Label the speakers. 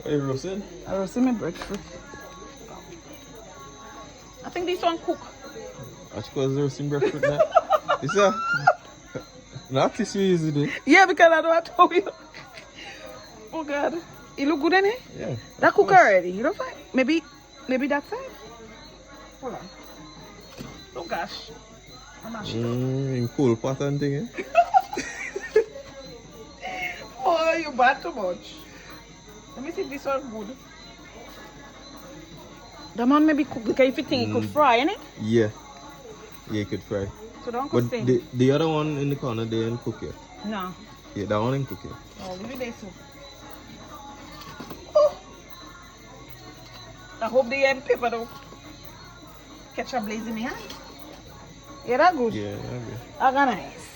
Speaker 1: Are you roasting?
Speaker 2: I roasted my breadfruit. I think this one cook.
Speaker 1: That's because roasting breadfruit now. It's a... Not this way easy.
Speaker 2: Yeah, because I don't tell you. Oh God. It look good in it?
Speaker 1: Yeah.
Speaker 2: That cook already. You don't find? Maybe that side? Hold on. Oh gosh. I'm not sure.
Speaker 1: In cool pot and thing, eh?
Speaker 2: Oh, you bad too much. Let me see if this one good. The man maybe cook because if you think it could fry, innit?
Speaker 1: Yeah. Yeah, you could fry.
Speaker 2: So don't
Speaker 1: But
Speaker 2: cook thing.
Speaker 1: the other one in the corner, they didn't cook yet.
Speaker 2: No.
Speaker 1: Yeah, that one didn't cook yet.
Speaker 2: Oh, leave it there too. Oh. I hope the pepper don't catch a blaze in my hand. Yeah, that good.
Speaker 1: Yeah, okay.
Speaker 2: Organize.